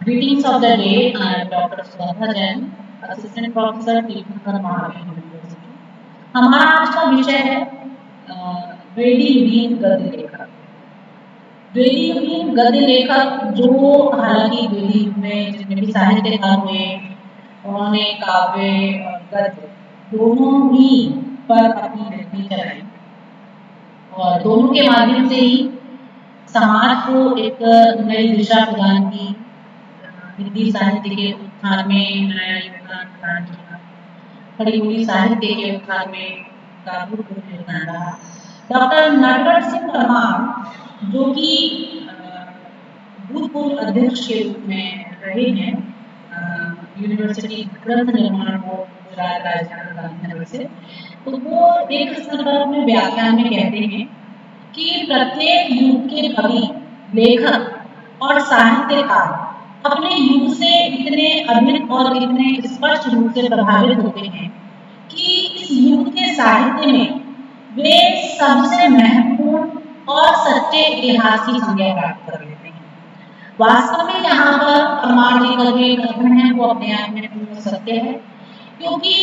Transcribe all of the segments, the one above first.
Greetings of the day. I am Dr. Swadha Jain, Assistant Professor तीर्थंकर Mahavir university. हमारा आज का विषय है वेदी युगीन गद्य लेखक। वेदी युगीन गद्य लेखक जो हालांकि वेदी युग में जितने भी साहित्यकार हुए उन्होंने काव्य और गद्य दोनों ही पर अपनी कृति चलाई और दोनों के माध्यम से ही समाज को एक नई दिशा प्रदान की, हिंदी साहित्य के उत्थान में नया योगदान प्रदान किया, खड़ी हुई साहित्य के उत्थान में का भूतपूर्व योगदान रहा। डॉक्टर नटवर सिंह परमार जो कि भूतपूर्व अध्यक्ष के रूप में रहे हैं यूनिवर्सिटी ग्रंथ निर्माण बोर्ड गुजरात राजस्थान गांधीनगर से, तो वो एक संदर्भ में व्याख्यान में कहते हैं कि प्रत्येक युग के कवि, लेखक और साहित्यकार अपने युग से इतने अभिन्न और इतने स्पष्ट रूप से प्रभावित होते हैं कि इस युग के साहित्य में वे सबसे महत्वपूर्ण और सच्चे इतिहास की संज्ञा प्राप्त कर लेते हैं। वास्तव में यहाँ पर परमार जी का जो कथन है वो अपने आप में पूर्ण सत्य है, क्योंकि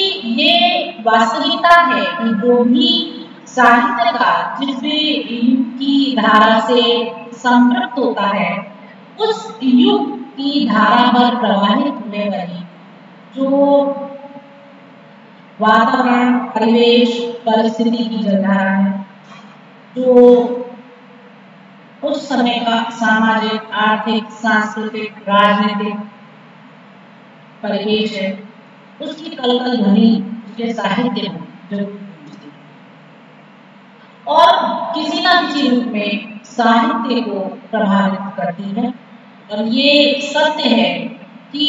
ये वास्तविकता है कि जो भी साहित्यकार जिस भी युग की धारा से संपृक्त होता है उस युग की धारा पर प्रवाहित होने वाली जो वातावरण, परिवेश, परिस्थिति की जलधारा है, जो उस समय का सामाजिक, आर्थिक, सांस्कृतिक, राजनीतिक परिवेश है, उसकी कलकल ध्वनि उसके साहित्य में जरूर गूंजती है और किसी न किसी रूप में साहित्य को प्रभावित करती है। और ये सत्य है कि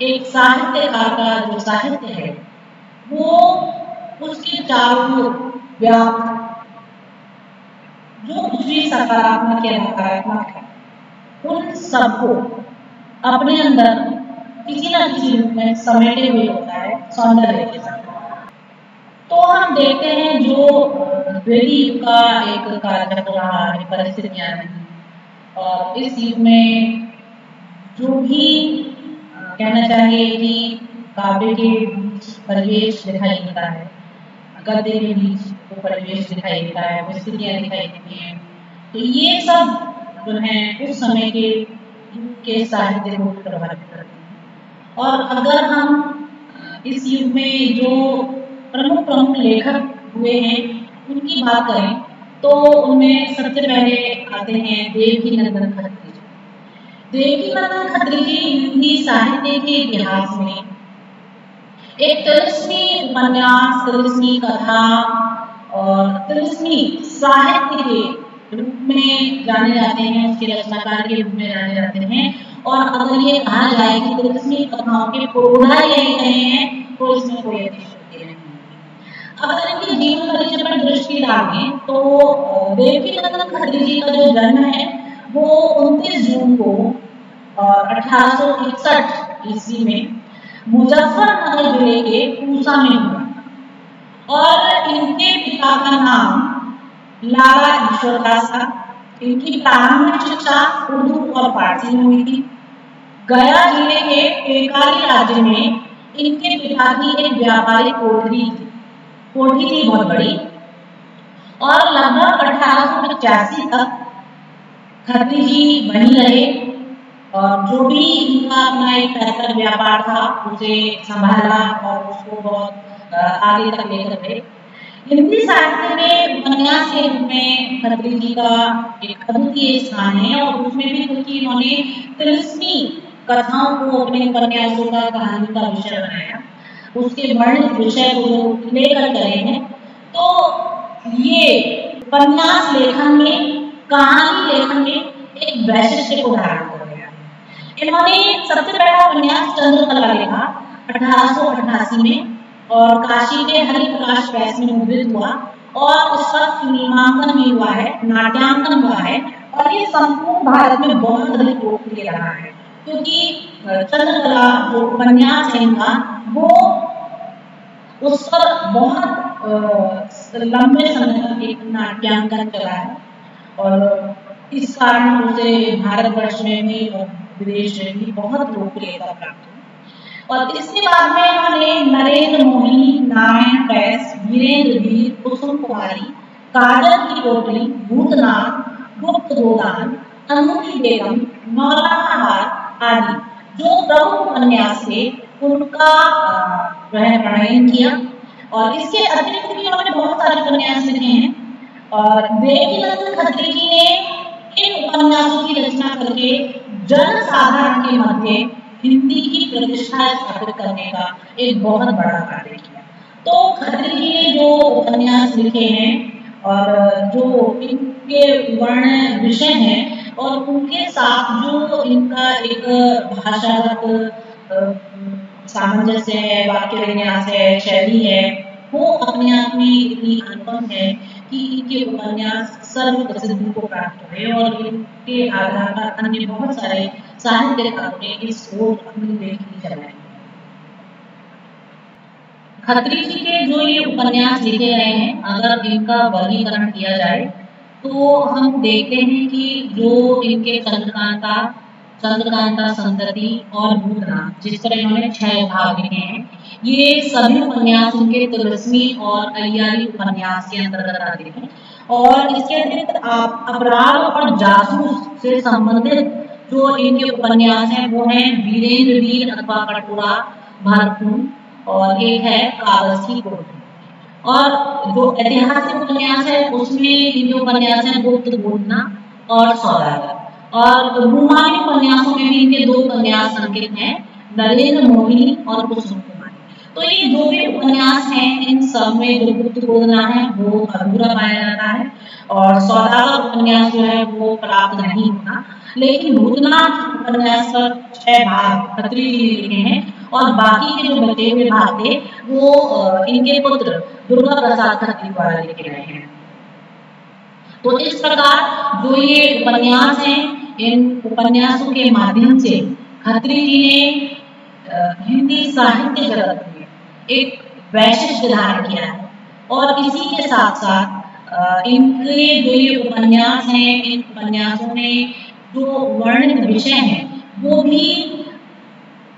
एक साहित्यकार का जो साहित्य है वो उसके चारों व्याप्त जो कुछ भी सकारात्मक या नकारात्मक है उन सबको अपने अंदर किसी न किसी रूप में समेटे हुए होता है सौंदर्य के साथ। तो हम देखते हैं जो वेदी का एक कार्यक्रम रहा है, परिस्थितियां रही और इस युग में जो भी कहना चाहिए कि काव्य के बीच परिवेश दिखाई देता है, गद्य के बीच वो परिवेश दिखाई देता है, परिस्थितियां दिखाई देती हैं, तो ये सब जो है उस समय के युग के साहित्य को प्रभावित करते हैं। और अगर हम इस युग में जो प्रमुख लेखक हुए हैं उनकी बात करें तो उनमें सबसे पहले आते हैं देवकीनंदन खत्री जी। देवकीनंदन खत्री जी हिंदी साहित्य के इतिहास में एक तिलिस्मी उपन्यास, तिलिस्मी कथा और तिलिस्मी साहित्य के रूप में जाने जाते हैं, उसके रचनाकार के रूप में जाने जाते हैं। और अगर ये कहा जाए कि तिलिस्मी कथाओं के पुरोधा यही रहे हैं तो इसमें कोई अतिशयोक्ति नहीं। अगर इनके जीवन परिचय पर दृष्टि डालें तो देवकीनंदन खत्री जी का जो जन्म है वो 29 जून को 1861 ईस्वी में मुजफ्फरनगर जिले के पूसा में हुआ और इनके पिता का नाम लाला ईश्वरदास था। इनकी प्रारंभिक शिक्षा उर्दू और फारसी में हुई थी। गया जिले के पेकाली राज्य में इनके पिता की एक व्यापारिक कोठी थी बहुत बड़ी और लगभग 1885 तक खत्री जी वहीं रहे और जो भी इनका अपना एक पैतृक व्यापार था उसे संभाला और उसको बहुत आगे तक लेकर गए। हिंदी साहित्य में उपन्यास के रूप में खत्री जी का एक अद्वितीय स्थान है और उसमें भी क्योंकि इन्होंने तिलिस्मी कथाओं को अपने उपन्यासों का, कहानी का विषय बनाया, उसके वर्णित विषय को लेकर चले हैं, तो ये उपन्यास लेखन में, कहानी लेखन में एक वैशिष्ट्य को धारण कर गया। इन्होंने सबसे पहला उपन्यास चंद्रकला लिखा 1888 में और काशी के हरिप्रकाश प्रेस में मुद्रित हुआ और इसका फिल्मांकन भी हुआ है, नाट्यांकन हुआ है और ये संपूर्ण भारत में बहुत अधिक लोकप्रिय रहा है, क्योंकि चंद्रकला जो उपन्यास है इनका वो उस पर बहुत लंबे समय तक एक नाट्यांकन चला है और इस कारण उसे भारतवर्ष में भी और विदेश में भी बहुत लोकप्रियता प्राप्त हुई। और इसके बाद में इन्होंने नरेंद्र मोहिनी, नारायण कैस, वीरेंद्र वीर, कुसुम कुमारी, काजल की कोटली, भूतनाथ, गुप्त गोदान, अनूठी बेगम, नौलखा आदि जो प्रमुख उपन्यास थे उनका प्रणयन किया। और इसके अतिरिक्त भी उन्होंने बहुत सारे उपन्यास लिखे हैं। और देवकीनंदन खत्री जी ने इन उपन्यासों की रचना करके जन साधारण के मध्य हिंदी की प्रतिष्ठा स्थापित करने का एक बहुत बड़ा कार्य किया। तो खत्री जी ने जो उपन्यास लिखे हैं और जो इनके वर्ण विषय हैं और उनके साथ जो इनका एक भाषागत सामंजस्य है, वाक्य विन्यास है, शैली है, वो अपने आप में इतनी अनुपम है कि इनके उपन्यास सर्व प्रसिद्धि को प्राप्त हुए और इनके आधार पर अन्य बहुत सारे साहित्यकारों ने इस ओर अपनी लेखनी चलाई। खत्री जी के जो ये उपन्यास लिखे गए हैं, अगर इनका वर्गीकरण किया जाए तो हम देखते हैं कि जो इनके चंद्रकांता संतति और भूतनाथ, जिस तरह इन्होंने 6 भाग लिखे हैं, ये सभी उपन्यास इनके तिलस्मी और अय्यारी उपन्यास के अंतर्गत आते हैं। और इसके अतिरिक्त आप अपराध और जासूस से संबंधित जो इनके उपन्यास हैं वो हैं वीरेंद्र वीर अथवा कटोरा भरपूर, और एक है कागज की कोटली। और जो ऐतिहासिक उपन्यास है उसमें इनके उपन्यास हैं गुप्त गोदान और सौदागर। और रोमानी उपन्यासों में भी इनके 2 उपन्यास अंकित हैं, नरेंद्र मोहिनी और कुसुम कुमारी। तो ये जो भी उपन्यास हैं इन सब में जो गुप्त गोदान है वो अधूरा पाया जाता है और सौदागर उपन्यास जो है वो प्राप्त नहीं होता। लेकिन भूतनाथ उपन्यास पर 6 भाग खत्री जी ने लिखे हैं और बाकी के जो बचे हुए भाग थे वो इनके पुत्र दुर्गा प्रसाद खत्री द्वारा लिखे गए हैं। तो इस प्रकार जो ये उपन्यास हैं, इन उपन्यासों के माध्यम से खत्री जी ने हिंदी साहित्य जगत में एक वैशिष्ट धारण किया है। और इसी के साथ साथ इनके जो ये उपन्यास हैं, इन उपन्यासों में जो वर्णित विषय हैं वो भी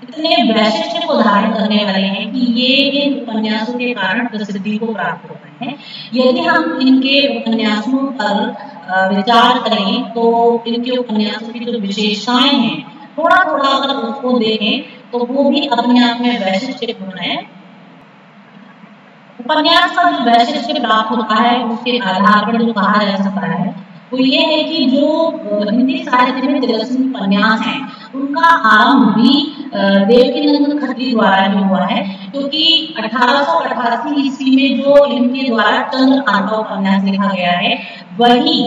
इतने वैशिष्ट को धारण करने वाले हैं कि ये इन उपन्यासों के कारण प्रसिद्धि को प्राप्त हो गए हैं। यदि हम इनके उपन्यासों पर विचार करें तो इनके उपन्यासों की जो विशेषताएं हैं थोड़ा थोड़ा अगर उसको देखें तो वो भी अपने आप में वैशिष्ट्यपूर्ण है। उपन्यास का जो वैशिष्ट्य प्राप्त होता है उसके आधार पर जो कहा जा सकता है वो ये है कि जो हिंदी साहित्य में तिलस्मी उपन्यास हैं उनका आरंभ भी देवकीनंदन खत्री द्वारा ही हुआ है, क्योंकि 1888 ईस्वी में जो इनके द्वारा चंद्रकांता उपन्यास लिखा गया है वही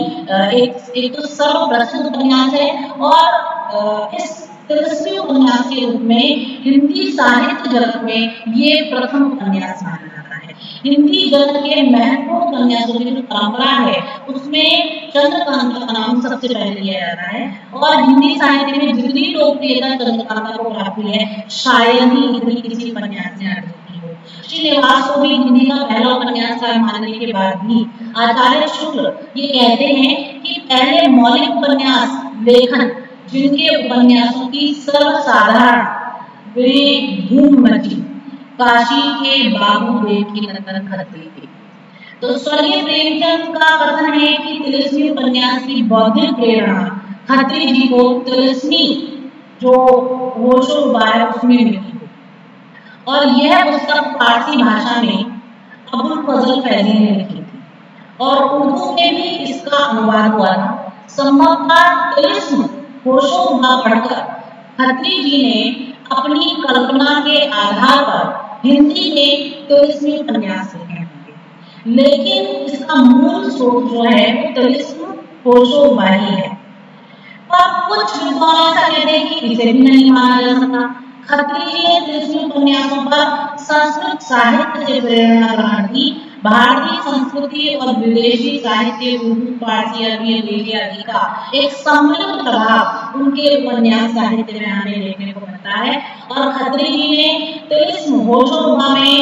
एक तो सर्वप्रसिद्ध उपन्यास है और इस तिलस्मी उपन्यास के रूप में हिंदी साहित्य जगत में ये प्रथम उपन्यास माना जाता है। हिंदी जगत के महत्वपूर्ण उपन्यासों की जो परंपरा है उसमें चंद्रकांता का नाम सबसे पहले लिया जाता है। और हिंदी साहित्य में जितनी लोकप्रियता चंद्रकांता को प्राप्त हुई है शायद ही इतनी किसी उपन्यास ने अर्जित की हो। श्रीनिवास को भी हिंदी का पहला उपन्यास मानने के बाद भी आचार्य शुक्ल ये कहते हैं कि पहले मौलिक उपन्यास लेखन जिनके उपन्यासों की सर्वसाधारण वे धूम मची काशी के बाबू देवकीनंदन खत्री थे। तो स्वर्गीय प्रेमचंद का कथन है कि तिलस्मी उपन्यास की बौद्धिक प्रेरणा खत्री जी को तिलस्मी जो होशो उबाय उसमें मिली हो। और यह पुस्तक फारसी भाषा में अबुल फजल फैजी ने लिखी थी और उर्दू में भी इसका अनुवाद हुआ था। संभवतः तिलस्म होशो उबा पढ़कर खत्री जी ने अपनी कल्पना के आधार पर हिंदी में तिलस्मी उपन्यास लिखे होंगे, लेकिन इसका मूल स्रोत जो है वो तिलस्म होशो उबा ही है। पर कुछ विद्वान ऐसा कहते हैं कि इसे भी नहीं माना जा सकता। खत्री जी ने तिलस्मी उपन्यासों पर संस्कृत साहित्य से प्रेरणा ग्रहण की। भारतीय संस्कृति और विदेशी साहित्य उर्दू, फारसी, अरबी, अंग्रेजी आदि का एक सम्मिलित प्रभाव उनके उपन्यास साहित्य में हमें देखने को मिलता है। और खत्री जी ने तिलस्म होशो उबा में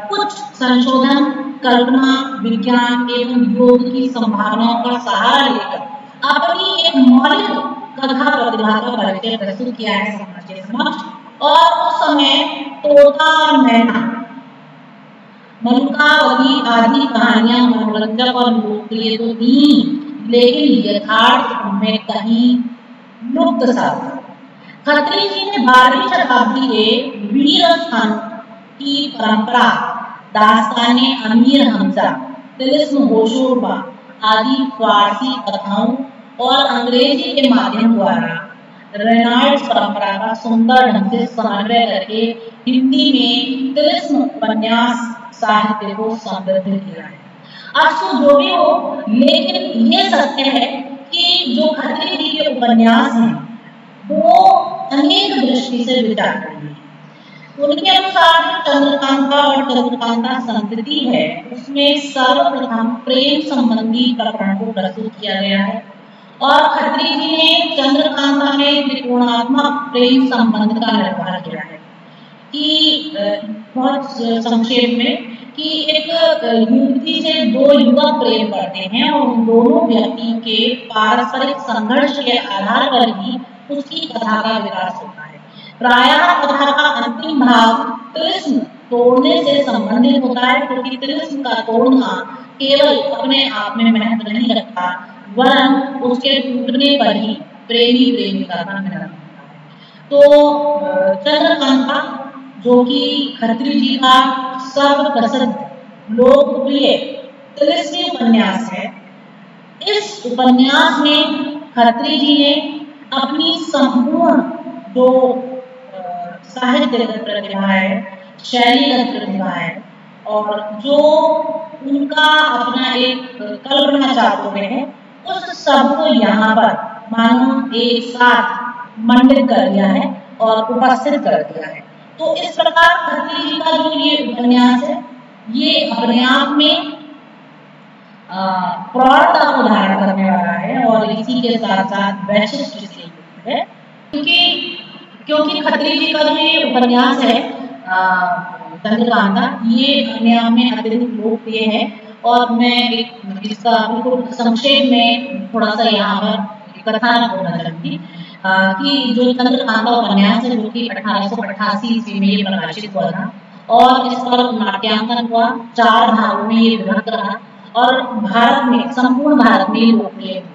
कुछ संशोधन, कल्पना, विज्ञान एवं योग की संभावनाओं का सहारा लेकर अपनी एक मौलिक कथा प्रतिभा का परिचय प्रस्तुत किया है समाज के समक्ष। और उस समय तोता और मैना, मलकावती आदि कहानियां मनोरंजक और लोकप्रिय तो थी, लेकिन यथार्थ उनमें कहीं लुप्त सा था। खत्री जी ने 12वीं शताब्दी के वीर स्थानों की परंपरा, दास्ताने अमीर हमजा, तिलिस्म होशुरबा आदि फारसी कथाओं और अंग्रेजी के माध्यम द्वारा रेनाल्ड्स परंपरा का सुंदर ढंग से समन्वय करके हिंदी में तिलिस्म उपन्यास साहित्य को समृद्ध किया है। अब जो भी हो, लेकिन ये सत्य है कि जो खत्री जी के उपन्यास हैं वो अनेक दृष्टि से विचार करेंगे। उनके अनुसार चंद्रकांता और चंद्रकांता संतति है, उसमें सर्वप्रथम प्रेम संबंधी प्रकरण को प्रस्तुत किया गया है। और खत्री जी ने चंद्रकांता में त्रिकोणात्मक प्रेम संबंध का निर्वाह किया है कि बहुत संक्षेप में कि एक युवती से दो युवक प्रेम करते हैं और उन दोनों व्यक्तियों के पारस्परिक संघर्ष के आधार पर ही उसकी कथा का विकास होता है। प्रायः कथा का अंतिम भाग तिलिस्म तोड़ने से संबंधित होता है, क्योंकि तिलिस्म का तोड़ना केवल अपने आप में महत्व नहीं रखता, वरन उसके टूटने पर ही प्रेमी प्रेमिका का मिलन होता है। तो चंद्रकांता, जो कि खत्री जी का सर्वप्रसिद्ध लोकप्रिय तिलिस्मी उपन्यास है, इस उपन्यास में खत्री जी ने अपनी संपूर्ण जो साहित्यगत प्रतिभा है, शैलीगत प्रतिभा है और जो उनका अपना एक कल्पना चातुर्य है, उस सब को यहाँ पर मानो एक साथ मंडित कर दिया है और उपस्थित कर दिया है। तो इस प्रकार खत्री जी का जो ये उपन्यास है, ये अपने आप में प्रौढ़ता को धारण करने वाला है और इसी के साथ साथ वैशिष्ट से युक्त है, क्योंकि खत्री जी का जो ये उपन्यास है चंद्रकांता, ये अपने आप में अत्यधिक लोकप्रिय है। और मैं इसका बिल्कुल संक्षेप में थोड़ा सा यहाँ पर कथानक बोलना चाहूंगी कि जो चंद्रकांता उपन्यास है, जो कि 1888 ईस्वी में ये प्रकाशित हुआ था और इस पर नाट्यांकन हुआ, 4 भागों में ये विभक्त रहा और भारत में, संपूर्ण भारत में लोकप्रिय हुआ।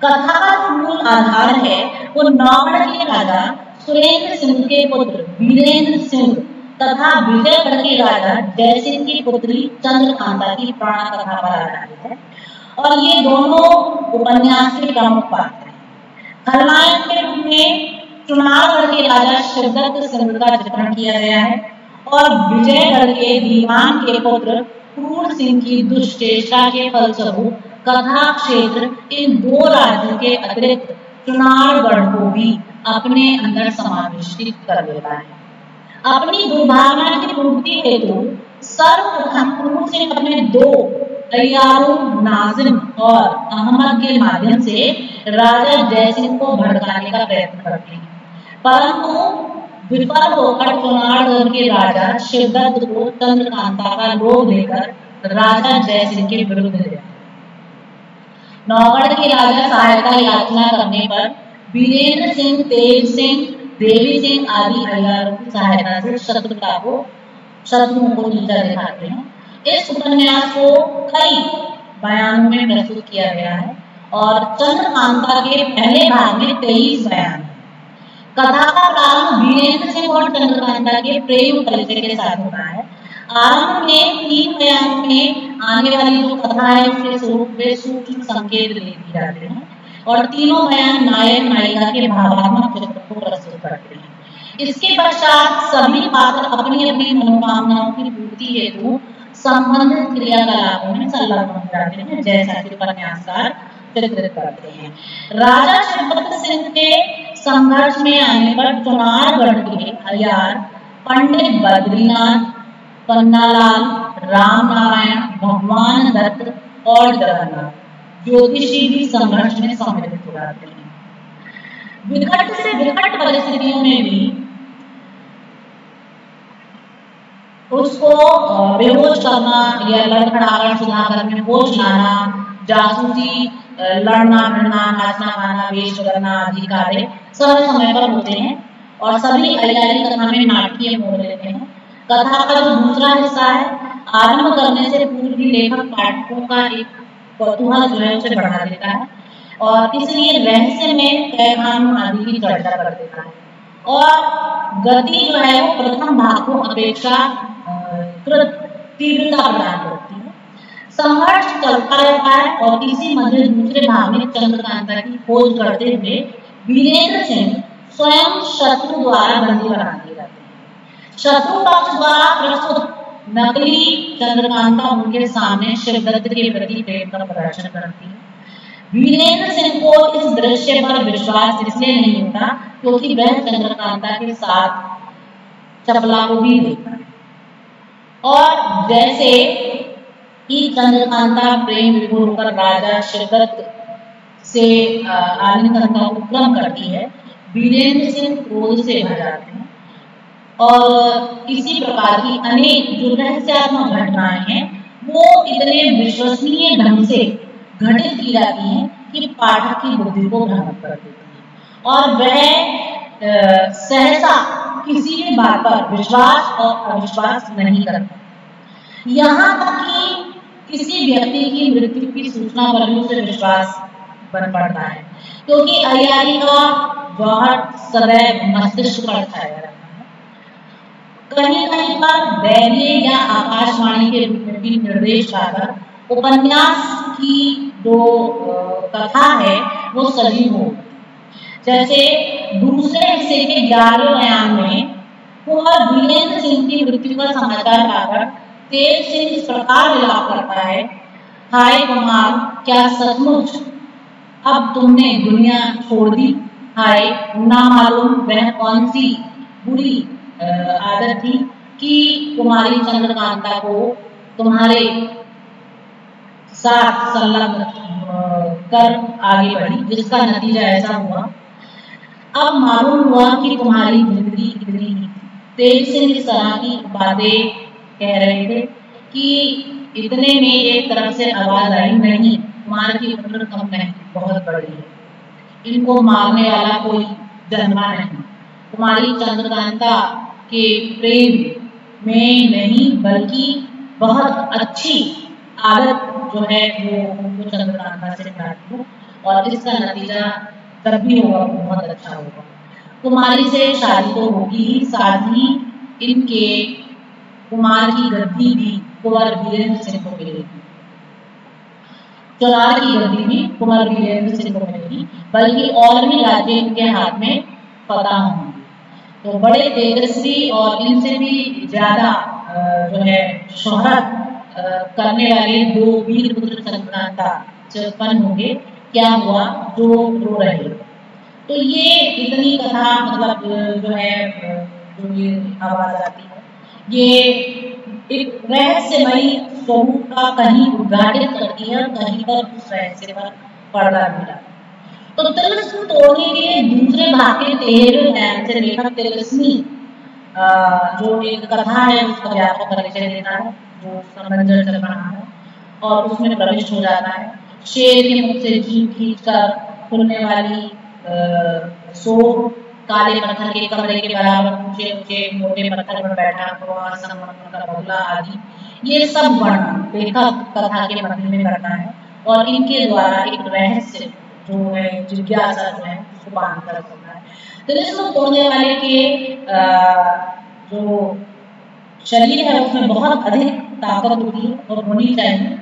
कथा का मूल आधार है वो नौगढ़ के राजा सुरेंद्र सिंह के पुत्र वीरेंद्र सिंह तथा विजयगढ़ के राजा जयसिंह की पुत्री चंद्रकांता की प्राण कथा पर आधारित है। और ये दोनों उपन्यास के प्रमुख पात्र हैं। खलनायक के रूप में चुनारगढ़ के राजा शिवदत्त सिंह का चित्रण किया गया है और विजयगढ़ के दीवान के पुत्र क्रूर सिंह की दुष्चेष्टा के फलस्वरूप कथा क्षेत्र इन 2 राज्यों के अतिरिक्त चुनारगढ़ को भी अपने अंदर समाविष्ट कर लेता है। अपनी दुर्भावना की पूर्ति हेतु सर्वप्रथम क्रूर सिंह अपने 2 अय्यारों नाजिम और अहमद के माध्यम से राजा जयसिंह को भड़काने का प्रयत्न करते हैं, परंतु विफल होकर चुनारगढ़ के राजा शिवदत्त को चंद्रकांता का लोभ देकर राजा जयसिंह के विरुद्ध गया। नौगढ़ के राजा सहायता याचना करने पर वीरेंद्र सिंह, तेज सिंह, देवी सिंह आदि अय्यारों की सहायता से शत्रुओं को नीचा दिखाते हैं। इस उपन्यास को कई बयानों में प्रस्तुत किया गया है और चंद्रकांता के पहले भाग में 23 बयान है। कथा का प्रारंभ वीरेंद्र सिंह और चंद्रकांता के प्रेम परिचय के साथ होता है। आरंभ में 3 बयानों में आने वाली जो कथा है उसके स्वरूप में सूक्ष्म संकेत दे दिए जाते हैं और तीनों बयान नायक नायिका के भावात्मक चित्र को प्रस्तुत करते हैं। इसके पश्चात सभी पात्र अपनी अपनी मनोकामनाओं की पूर्ति हेतु संबंधित क्रियाकलापों में संलग्न हो जाते हैं, जैसा कि उपन्यासकार चित्रित करते हैं। राजा शिवदत्त सिंह के संघर्ष में आने पर चुनारगढ़ के अय्यार पंडित बद्रीनाथ, पन्नालाल, रामनारायण, भगवान दत्त और जगन्नाथ ज्योतिषी भी संघर्ष में सम्मिलित हो जाते हैं। विकट से विकट परिस्थितियों में भी उसको बेहोश करना या लड़खड़ाकर सुधाकर में होश लाना, जासूसी लड़ना भिड़ना, नाचना गाना, वेश बदलना आदि कार्य समय समय पर होते हैं और सभी अय्यारी कथा में नाटकीय मोड़ लेते हैं। कथा का जो दूसरा हिस्सा है, आरंभ करने से पूर्व ही लेखक पाठकों का एक कौतूहल जो है उसे बढ़ा देता है और इसलिए रहस्य में तय कानून आदि की चर्चा कर देता है और गति जो है वो प्रथम भाग को अपेक्षा तीव्रता प्रदान करती है। संघर्ष चलता रहता है और इसी मध्य दूसरे भाग में चंद्रकांता की खोज करते हुए वीरेंद्र सिंह स्वयं शत्रु द्वारा बंदी बना दिए जाते हैं। शत्रु पक्ष द्वारा प्रस्तुत नकली चंद्रकांता उनके सामने शिवदत्त के प्रति प्रेम का प्रदर्शन करती है। वीरेंद्र सिंह को इस दृश्य पर विश्वास इसलिए नहीं होता क्योंकि वह चंद्रकांता के साथ चपला को भी देखता है और जैसे ही चंद्रकांता प्रेम विभोर होकर राजा शिवदत्त से आलिंगन का उपक्रम करती है, वीरेंद्र सिंह क्रोध से भर जाते हैं और इसी प्रकार की अनेक जो रहस्यात्मक घटनाएं हैं वो इतने विश्वसनीय ढंग से घटित की जाती हैं कि पाठक की बुद्धि को भ्रमित कर देती है और वह सहसा किसी भी बात पर विश्वास और अविश्वास नहीं करता। यहाँ तक कि किसी व्यक्ति की मृत्यु की सूचना पर भी उसे विश्वास बन पड़ता है क्योंकि अय्यारी का जौहर सदैव मस्तिष्क पर छाया रहता है। कहीं कहीं पर दैवीय या आकाशवाणी के रूप में भी निर्देश पाकर उपन्यास की जो कथा है वो सजीव हो। जैसे दूसरे हिस्से के 11वें बयान में कुंवर वीरेंद्र सिंह की मृत्यु का समाचार पाकर तेज सिंह इस प्रकार विलाप करता है, हाय कुमार, क्या सचमुच अब तुमने दुनिया छोड़ दी? हाय, ना मालूम वह कौन सी बुरी आदत थी कि कुमारी चंद्रकांता को तुम्हारे साथ संलग्न कर आगे बढ़ी, जिसका नतीजा ऐसा हुआ। अब मालूम हुआ कि तुम्हारी जिंदगी कितनी ही। तेज सिंह इस तरह की बातें कह रहे थे कि इतने में एक तरफ से आवाज आई, नहीं, कुमार की उम्र कम नहीं, बहुत बड़ी है, इनको मारने वाला कोई जन्मा नहीं। कुमारी चंद्रकांता के प्रेम में नहीं बल्कि बहुत अच्छी आदत जो है वो उनको चंद्रकांता से मिलाती है और इसका नतीजा तब भी होगा बहुत अच्छा होगा। कुमारी से शादी तो होगी ही, साथ ही इनके कुमार की गद्दी भी कुंवर वीरेंद्र सिंह को मिलेगी। चुनार की गद्दी भी कुंवर वीरेंद्र सिंह को मिलेगी, बल्कि और भी राज्य इनके हाथ में फतह होंगे। तो बड़े तेजस्वी और इनसे भी ज्यादा जो है शोहरत करने वाले 2 वीर पुत्र चंद्रकांता से उत्पन्न होंगे। क्या हुआ? जो रो रहे। तो ये इतनी कथा मतलब जो है जो ये आवाज आती है, ये एक रहस्यमयी स्वरूप का कहीं उद्घाटित करती है, कहीं पर उस रहस्य पर पर्दा मिला। तो तिलिस्म तोड़ने के लिए दूसरे भाग के 13वें बयान से लेखक तिलिस्मी जो एक कथा है उसका व्यापक परिचय देता है, जो समंजस चल रहा है और उसमें प्रविष्ट हो जाता है। शेर के मुख से जीभ खींचकर खुलने वाली सो, काले पत्थर के कमरे के बराबर ऊंचे ऊंचे मोटे पत्थर पर बैठा हुआ संगमरमर का बगुला आदि, ये सब वर्णन लेखक कथा के मध्य में करता है और इनके द्वारा एक रहस्य जो है जिज्ञासा जो है उसको बांध कर सकता है। तिलिस्म तोड़ने वाले के जो शरीर है उसमें बहुत अधिक ताकत होती है और होनी चाहिए।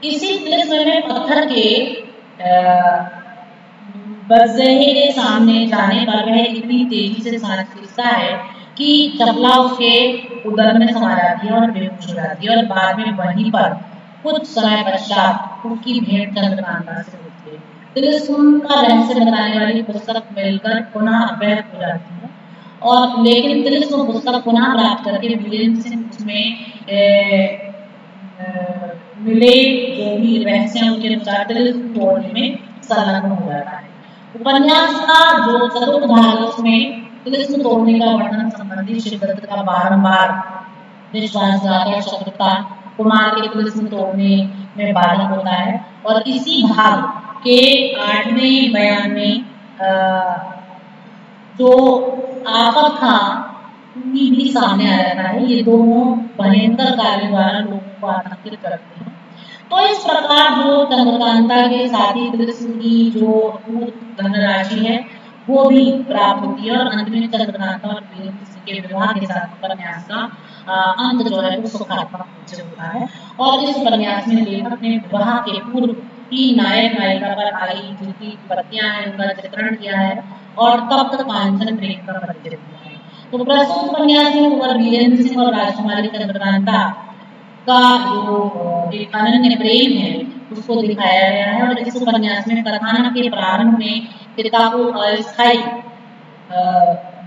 इसी तिलिस्म में पत्थर के बज़ेहे के सामने जाने पर वह इतनी तेजी से सांस खींचता है कि चपला उसके उदर में समा जाती है और बेहोश हो जाती है और बाद में वहीं पर कुछ समय पश्चात उसकी भेंट चंद्रकांता से होती है। तिलिस्म का रहस्य बताने वाली पुस्तक मिलकर पुनः अवैध हो जाती है और लेकिन तिलिस्म पुस्तक पुनः प्राप्त करके वीरेंद्र सिंह उसमें मिले जो भी रहस्य उनके अनुसार तिलिस्म तोड़ने में संलग्न हो जाता है। उपन्यास का जो चतुर्थ भाग है उसमें तिलिस्म तोड़ने का वर्णन संबंधी शिवदत्त का बारंबार विश्वासघात, शत्रुता कुमार के तिलिस्म तोड़ने में बाधक होता है और इसी भाग के 8वें बयान में जो आफत था उनकी भी सामने आ जाता है। ये दोनों भयंकर कार्य द्वारा लोगों को आतंकित करते हैं। तो इस प्रकार जो चंद्रकांता के साथी कृष्ण की जो धनराशि है वो भी प्राप्त होती है और अंत में चंद्रकांता और कृष्ण के विवाह के साथ उपन्यास का अंत जो है वो सुखात्मक रूप से होता है। और इस उपन्यास में लेखक ने विवाह के पूर्व ही नायक नायिका पर आई जिनकी पत्नियां हैं उनका चित्रण किया है और तब तक कांचन प्रेम का परिचय दिया है। तो प्रस्तुत उपन्यास में कुंवर वीरेंद्र सिंह और राजकुमारी चंद्रकांता का जो एक अनन्य प्रेम है उसको दिखाया गया है। और इस उपन्यास में कथानक के प्रारंभ में पिता को अस्थायी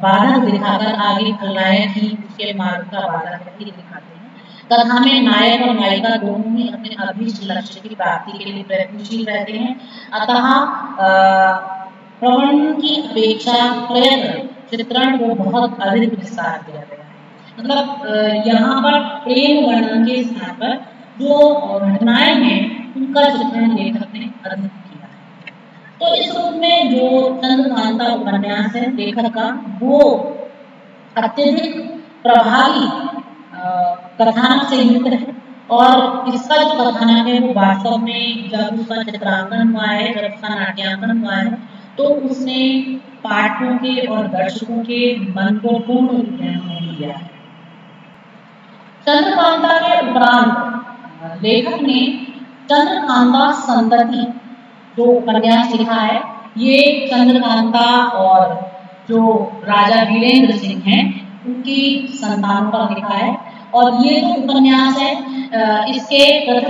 बाधक दिखाकर आगे खलनायक ही उसके मार्ग का बाधक ही दिखाते हैं। कथा में नायक और नायिका दोनों ही अपने अभीष्ट लक्ष्य की प्राप्ति के लिए प्रयत्नशील रहते हैं। अतः प्रवण की अपेक्षा प्रयत्न चित्रण को बहुत अधिक विस्तार दिया गया है। मतलब यहाँ पर प्रेम वर्णन के स्थान पर जो घटनाएं हैं उनका चित्रण लेखक ने अधिक किया है। तो इस रूप में जो चंद्रकांता उपन्यास है लेखक का वो अत्यधिक प्रभावी कथानक से युक्त है। और इसका जो कथानक है वो वास्तव में जब उसका चित्रांकन हुआ है, जब उसका नाट्यांकन हुआ है तो उसने पाठकों के और दर्शकों के मन को पूर्ण रूप में लिया है। चंद्रकांता के उपरांत लेखक ने चंद्रकांता संतति जो उपन्यास लिखा है ये चंद्रकांता और जो राजा वीरेंद्र सिंह हैं उनकी संतानों पर लिखा है। और ये जो उपन्यास है इसके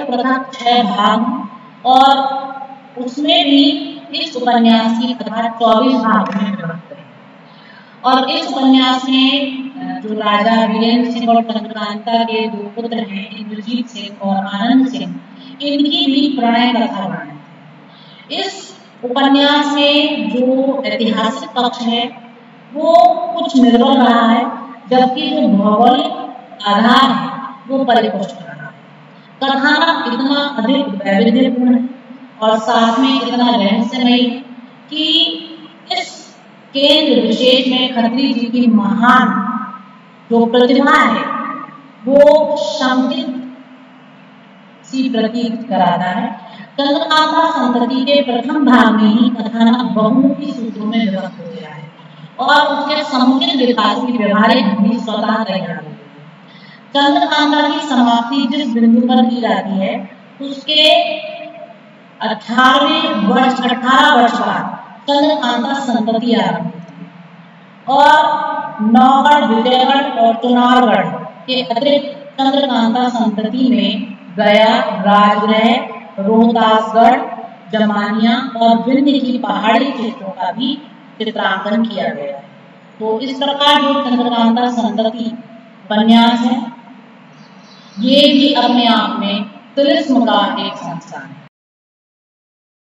पृथक 6 भाग और उसमें भी इस उपन्यास की कथा 24 भाग में विभक्त है। और इस उपन्यास में जो राजा वीरेंद्र सिंह और चंद्रकांता के 2 पुत्र हैं इंद्रजीत सिंह और आनंद सिंह इनकी भी प्रणय कथा वर्णन है। इस उपन्यास में जो ऐतिहासिक पक्ष है वो कुछ निर्बल रहा है जबकि जो भौगोलिक आधार है वो परिपुष्ट रहा है। कथानक इतना अधिक वैविध्यपूर्ण है और साथ में इतना रहस्यमय है कि इस केंद्र विशेष में खत्री जी की महान जो प्रतिभा है वो शंकित सी प्रतीत कराता है। चंद्रकांता संतति के प्रथम भाग में ही कथानक बहुमुखी सूत्रों में विभक्त हो गया है और उसके समुचित विकास की व्यवहारिक भूमि स्वतः तैयार हो गई है। चंद्रकांता की समाप्ति जिस बिंदु पर की जाती है उसके 18 वर्ष बाद चंद्रकांता संतति आरंभ होती है और नौगढ़, विजयगढ़ और चुनारगढ़ के अतिरिक्त चंद्रकांता संतति में गया, राजगृह, रोहतासगढ़, जमानिया और विंध्य की पहाड़ी क्षेत्रों का भी चित्रांकन किया गया है। तो इस प्रकार जो चंद्रकांता संतति उपन्यास है ये भी अपने आप में तिलिस्म का एक संस्थान है।